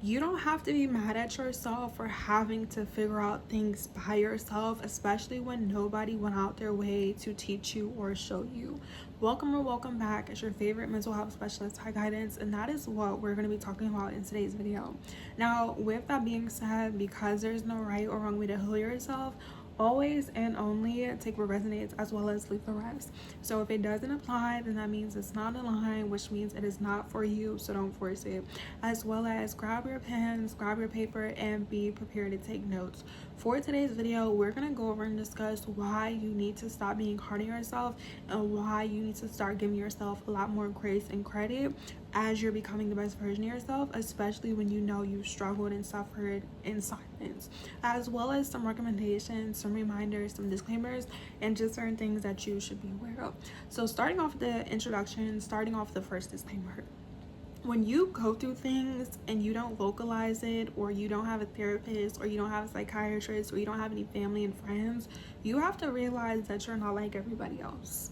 You don't have to be mad at yourself for having to figure out things by yourself, especially when nobody went out their way to teach you or show you. Welcome or welcome back. It's your favorite mental health specialist, High Guidance, and that is what we're going to be talking about in today's video. Now, with that being said, because there's no right or wrong way to heal yourself, always and only take what resonates as well as leave the rest. So if it doesn't apply, then that means it's not in line, which means it is not for you, so don't force it. As well as grab your pens, grab your paper, and be prepared to take notes. For today's video, we're going to go over and discuss why you need to stop being hard on yourself and why you need to start giving yourself a lot more grace and credit as you're becoming the best version of yourself, especially when you know you've struggled and suffered in silence, as well as some recommendations, some reminders, some disclaimers, and just certain things that you should be aware of. So starting off the introduction, starting off the first disclaimer. When you go through things and you don't vocalize it, or you don't have a therapist, or you don't have a psychiatrist, or you don't have any family and friends, you have to realize that you're not like everybody else.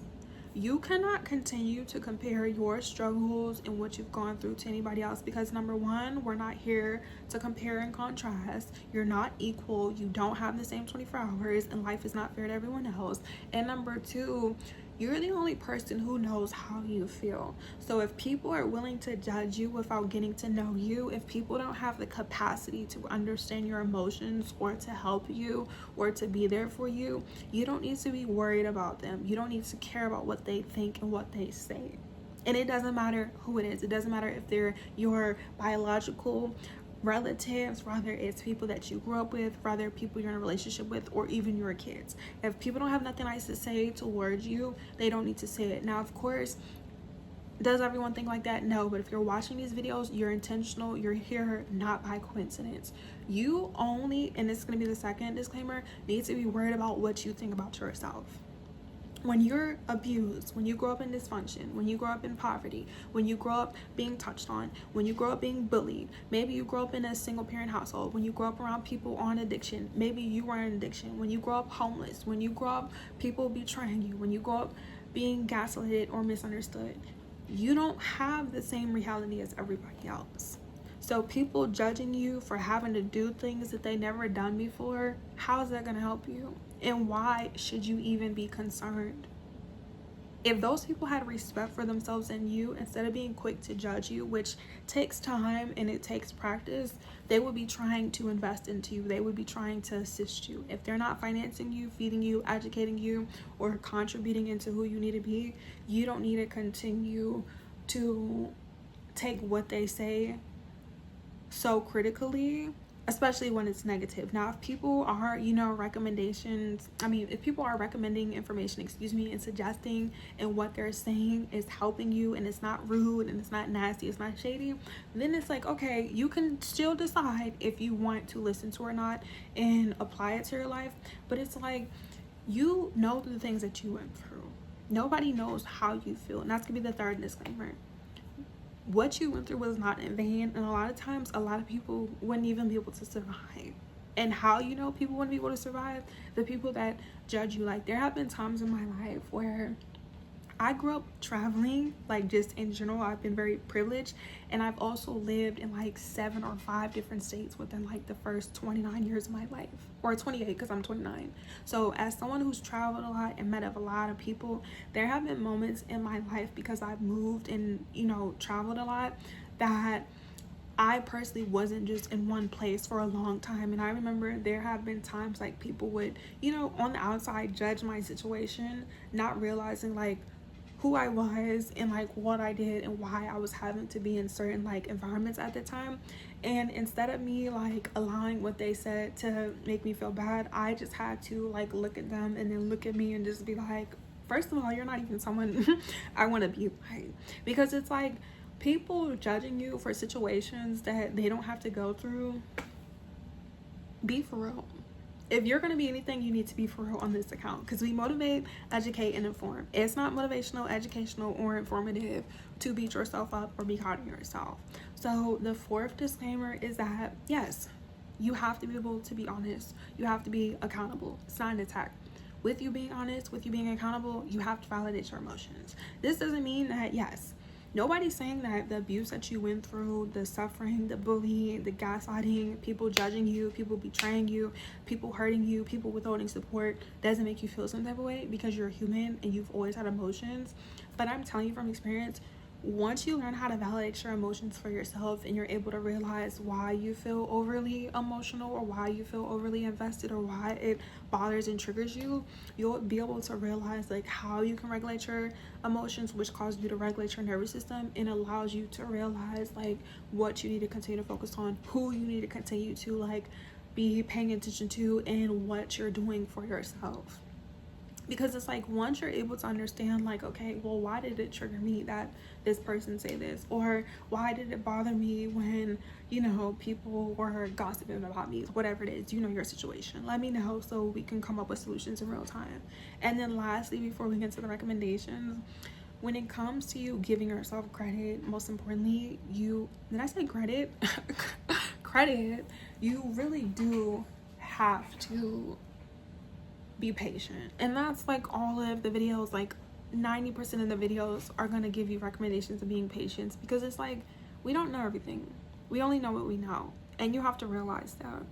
You cannot continue to compare your struggles and what you've gone through to anybody else, because number one, we're not here to compare and contrast. You're not equal. You don't have the same 24 hours, and life is not fair to everyone else. And number two, you're the only person who knows how you feel. So if people are willing to judge you without getting to know you, if people don't have the capacity to understand your emotions or to help you or to be there for you, you don't need to be worried about them. You don't need to care about what they think and what they say. And it doesn't matter who it is. It doesn't matter if they're your biological relatives, rather it's people that you grew up with, rather people you're in a relationship with, or even your kids. If people don't have nothing nice to say towards you, they don't need to say it. Now, of course, does everyone think like that? No, but if you're watching these videos, you're intentional, you're here not by coincidence. You only, and this is going to be the second disclaimer, need to be worried about what you think about yourself. When you're abused, when you grow up in dysfunction, when you grow up in poverty, when you grow up being touched on, when you grow up being bullied, maybe you grow up in a single parent household, when you grow up around people on addiction, maybe you were in addiction, when you grow up homeless, when you grow up people betraying you, when you grow up being gaslighted or misunderstood, you don't have the same reality as everybody else. So people judging you for having to do things that they never done before, how is that going to help you? And why should you even be concerned? If those people had respect for themselves and you, instead of being quick to judge you, which takes time and it takes practice, they would be trying to invest into you. They would be trying to assist you. If they're not financing you, feeding you, educating you, or contributing into who you need to be, you don't need to continue to take what they say so critically, especially when it's negative. Now, if people are, if people are recommending information, and suggesting, and what they're saying is helping you, and it's not rude, and it's not nasty, it's not shady, then it's like, okay, you can still decide if you want to listen to or not and apply it to your life. But it's like, you know the things that you went through. Nobody knows how you feel. And that's gonna be the third disclaimer. What you went through was not in vain, and a lot of times a lot of people wouldn't even be able to survive. And how you know people wouldn't be able to survive? The people that judge you. Like, there have been times in my life where I grew up traveling, like, just in general. I've been very privileged, and I've also lived in like 7 or 5 different states within like the first 29 years of my life, or 28 because I'm 29. So as someone who's traveled a lot and met a lot of people, there have been moments in my life, because I've moved and traveled a lot, that I personally wasn't just in one place for a long time. And I remember there have been times like people would, on the outside judge my situation, not realizing like who I was and like what I did and why I was having to be in certain like environments at the time. And instead of me like allowing what they said to make me feel bad, I just had to like look at them and then look at me and just be like, first of all, you're not even someone I want to be like. Because it's like, people judging you for situations that they don't have to go through, be for real. If you're going to be anything, you need to be for real on this account, because we motivate, educate, and inform. It's not motivational, educational, or informative to beat yourself up or be hard on yourself. So the fourth disclaimer is that, yes, you have to be able to be honest. You have to be accountable. It's not an attack. With you being honest, with you being accountable, you have to validate your emotions. This doesn't mean that, yes, Nobody's saying that the abuse that you went through, the suffering, the bullying, the gaslighting, people judging you, people betraying you, people hurting you, people withholding support doesn't make you feel some type of way, because you're human and you've always had emotions. But I'm telling you from experience, once you learn how to validate your emotions for yourself and you're able to realize why you feel overly emotional or why you feel overly invested or why it bothers and triggers you, you'll be able to realize like how you can regulate your emotions, which causes you to regulate your nervous system, and allows you to realize like what you need to continue to focus on, who you need to continue to like be paying attention to, and what you're doing for yourself. Because it's like, once you're able to understand like, okay, well, why did it trigger me that this person say this, or why did it bother me when, you know, people were gossiping about me, whatever it is, you know, your situation, let me know so we can come up with solutions in real time. And then lastly, before we get to the recommendations, when it comes to you giving yourself credit, most importantly, did I say credit? Credit, you really do have to be patient. And that's like all of the videos, like 90% of the videos are going to give you recommendations of being patient, because it's like, we don't know everything, we only know what we know. And you have to realize that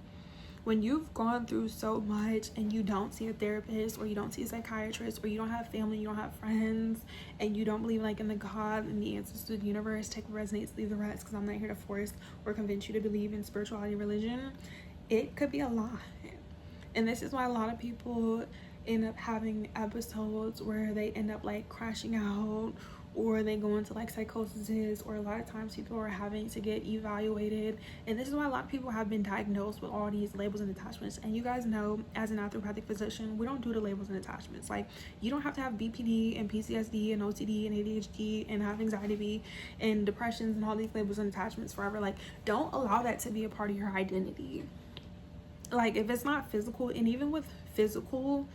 when you've gone through so much and you don't see a therapist, or you don't see a psychiatrist, or you don't have family, you don't have friends, and you don't believe like in the God and the answers to the universe, take what resonates, leave the rest, because I'm not here to force or convince you to believe in spirituality, religion. It could be a lot. And this is why a lot of people end up having episodes where they end up like crashing out, or they go into like psychosis, or a lot of times people are having to get evaluated. And this is why a lot of people have been diagnosed with all these labels and attachments. And you guys know, as an naturopathic physician, we don't do the labels and attachments. Like, you don't have to have BPD and PTSD and OCD and ADHD and have anxiety and depressions and all these labels and attachments forever. Like, don't allow that to be a part of your identity. Like, if it's not physical, and even with physical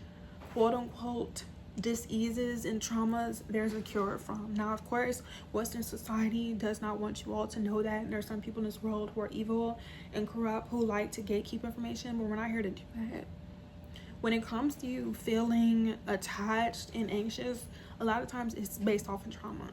quote unquote diseases and traumas, there's a cure from. Now, of course, Western society does not want you all to know that, and there's some people in this world who are evil and corrupt who like to gatekeep information, but we're not here to do that. When it comes to you feeling attached and anxious, a lot of times it's based off of trauma.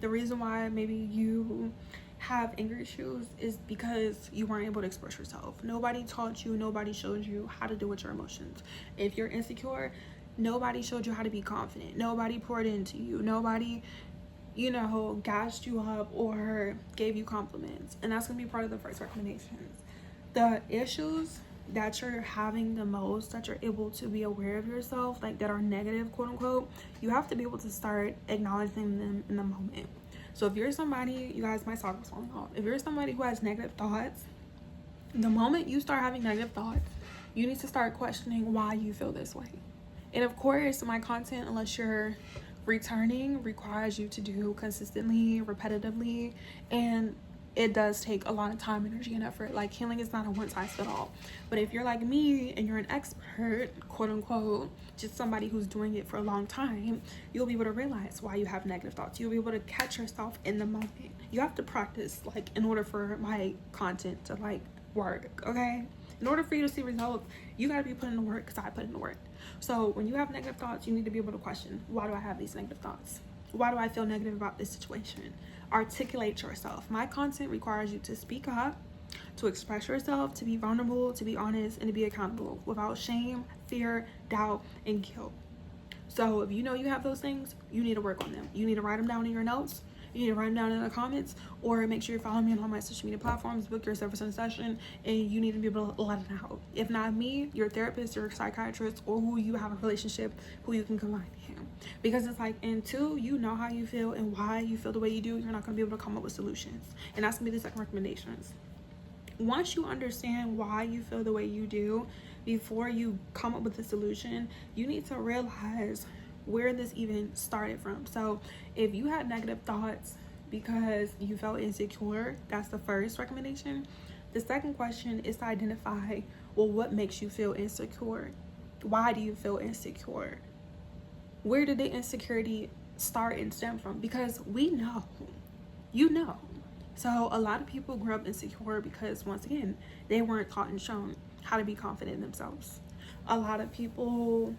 The reason why maybe you have anger issues is because you weren't able to express yourself. Nobody taught you, nobody showed you how to deal with your emotions. If you're insecure, nobody showed you how to be confident. Nobody poured into you. Nobody, you know, gassed you up or gave you compliments. And that's gonna be part of the first recommendations. The issues that you're having the most, that you're able to be aware of yourself, like that are negative, quote unquote, you have to be able to start acknowledging them in the moment. So if you're somebody, you guys, my sock was falling off. If you're somebody who has negative thoughts, the moment you start having negative thoughts, you need to start questioning why you feel this way. And of course, my content, unless you're returning, requires you to do consistently, repetitively, and it does take a lot of time, energy, and effort. Like, healing is not a one-size-fits-all. But if you're like me and you're an expert, quote unquote, just somebody who's doing it for a long time, you'll be able to realize why you have negative thoughts. You'll be able to catch yourself in the moment. You have to practice, like, in order for my content to like work, okay? In order for you to see results, you got to be putting in the work, because I put in the work. So when you have negative thoughts, you need to be able to question, why do I have these negative thoughts? Why do I feel negative about this situation? Articulate yourself. My content requires you to speak up, to express yourself, to be vulnerable, to be honest, and to be accountable without shame, fear, doubt, and guilt. So if you know you have those things, you need to work on them. You need to write them down in your notes. You need to write them down in the comments, or make sure you're following me on all my social media platforms, book your service in session, and you need to be able to let it out. If not me, your therapist, your psychiatrist, or who you have a relationship, who you can confide in. Because it's like, until you know how you feel and why you feel the way you do, you're not going to be able to come up with solutions. And that's going to be the second recommendations. Once you understand why you feel the way you do, before you come up with a solution, you need to realize where this even started from. So if you had negative thoughts because you felt insecure, that's the first recommendation. The second question is to identify, well, what makes you feel insecure? Why do you feel insecure? Where did the insecurity start and stem from? Because we know, you know. So a lot of people grew up insecure because, once again, they weren't taught and shown how to be confident in themselves. A lot of people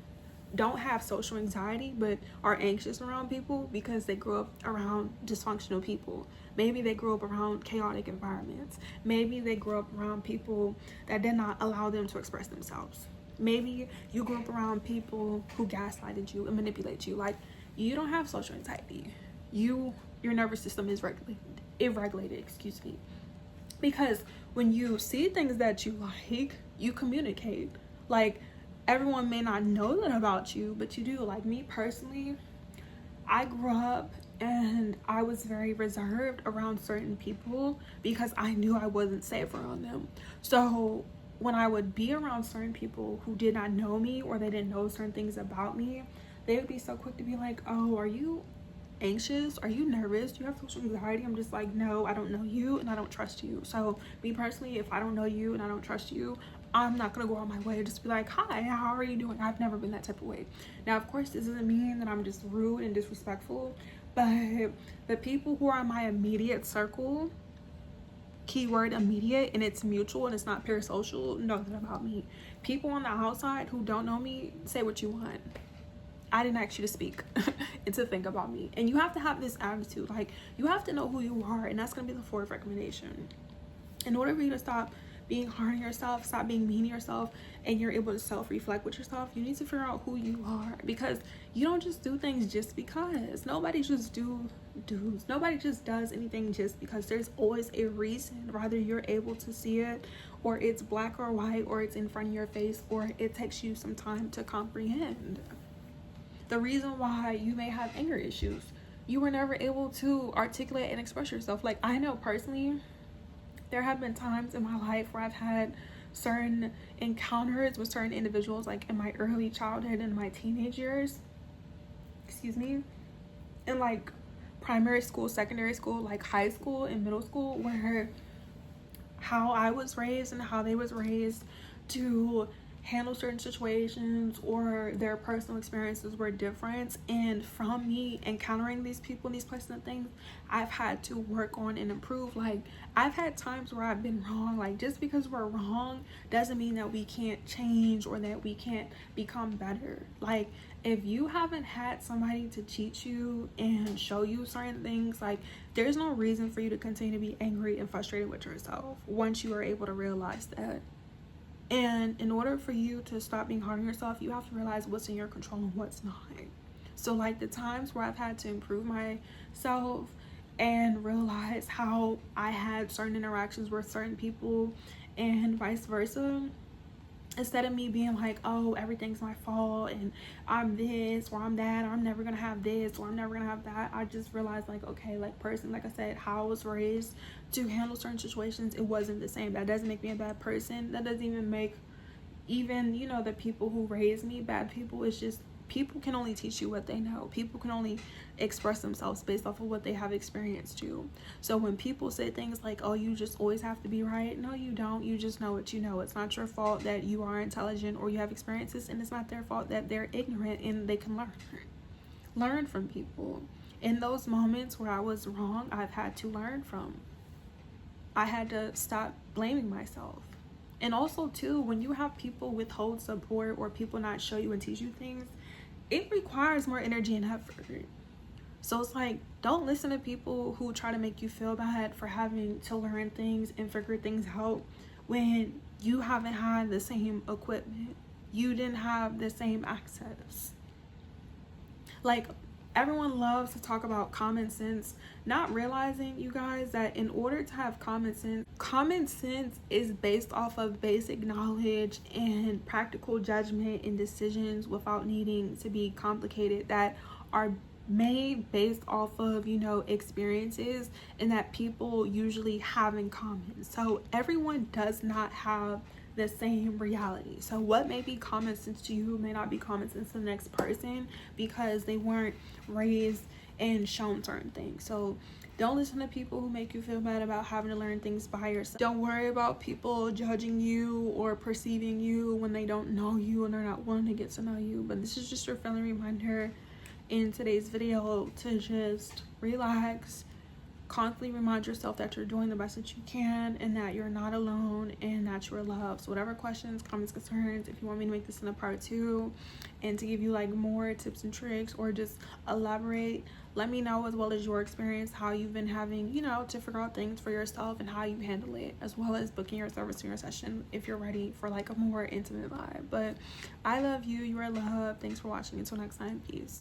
don't have social anxiety but are anxious around people because they grew up around dysfunctional people. Maybe they grew up around chaotic environments. Maybe they grew up around people that did not allow them to express themselves. Maybe you grew up around people who gaslighted you and manipulate you. Like, you don't have social anxiety. Your nervous system is irregulated, excuse me. Because when you see things that you like, you communicate. Like, everyone may not know that about you, but you do. Like me personally, I grew up and I was very reserved around certain people because I knew I wasn't safe around them. So when I would be around certain people who did not know me or they didn't know certain things about me, they would be so quick to be like, oh, are you anxious? Are you nervous? Do you have social anxiety? I'm just like, no, I don't know you and I don't trust you. So me personally, if I don't know you and I don't trust you, I'm not gonna go out my way to just be like, hi, how are you doing? I've never been that type of way. Now, of course, this doesn't mean that I'm just rude and disrespectful, but the people who are in my immediate circle, keyword immediate, and it's mutual and it's not parasocial, know that about me. People on the outside who don't know me, say what you want. I didn't ask you to speak and to think about me. And you have to have this attitude. Like, you have to know who you are, and that's going to be the fourth recommendation. In order for you to stop being hard on yourself, stop being mean to yourself, and you're able to self-reflect with yourself, you need to figure out who you are. Because you don't just do things just because. Nobody just nobody just does anything just because. There's always a reason, whether you're able to see it, or it's black or white, or it's in front of your face, or it takes you some time to comprehend. The reason why you may have anger issues, you were never able to articulate and express yourself. Like, I know personally, there have been times in my life where I've had certain encounters with certain individuals, like in my early childhood and my teenage years, in like primary school, secondary school, like high school and middle school, where how I was raised and how they was raised to handle certain situations or their personal experiences were different. And from me encountering these people in these places and things, I've had to work on and improve. Like, I've had times where I've been wrong. Like, just because we're wrong doesn't mean that we can't change or that we can't become better. Like, if you haven't had somebody to teach you and show you certain things, like, there's no reason for you to continue to be angry and frustrated with yourself once you are able to realize that. And in order for you to stop being hard on yourself, you have to realize what's in your control and what's not. So, like, the times where I've had to improve myself and realize how I had certain interactions with certain people and vice versa, instead of me being like, oh, everything's my fault and I'm this or I'm that, or I'm never gonna have this or I'm never gonna have that, I just realized, like, okay, like, person, like I said, how I was raised to handle certain situations, it wasn't the same. That doesn't make me a bad person. That doesn't even make the people who raised me bad people. It's just, people can only teach you what they know. People can only express themselves based off of what they have experienced too. So when people say things like, oh, you just always have to be right, no, you don't. You just know what you know. It's not your fault that you are intelligent or you have experiences, and it's not their fault that they're ignorant and they can learn from people. In those moments where I was wrong, I've had to learn from. I had to stop blaming myself. And also too, when you have people withhold support or people not show you and teach you things, it requires more energy and effort. So it's like, don't listen to people who try to make you feel bad for having to learn things and figure things out when you haven't had the same equipment. You didn't have the same access. Like, everyone loves to talk about common sense, not realizing, you guys, that in order to have common sense is based off of basic knowledge and practical judgment and decisions without needing to be complicated, that are made based off of, experiences and that people usually have in common. So everyone does not have the same reality. So what may be common sense to you may not be common sense to the next person because they weren't raised and shown certain things. So don't listen to people who make you feel bad about having to learn things by yourself. Don't worry about people judging you or perceiving you when they don't know you and they're not wanting to get to know you. But this is just your friendly reminder in today's video to just relax, constantly remind yourself that you're doing the best that you can and that you're not alone and that you're loved. So whatever questions, comments, concerns, if you want me to make this in a part 2 and to give you like more tips and tricks or just elaborate, let me know, as well as your experience, how you've been having, you know, to figure out things for yourself and how you handle it, as well as booking your service in your session if you're ready for like a more intimate vibe. But I love you. You are loved. Thanks for watching. Until next time. Peace.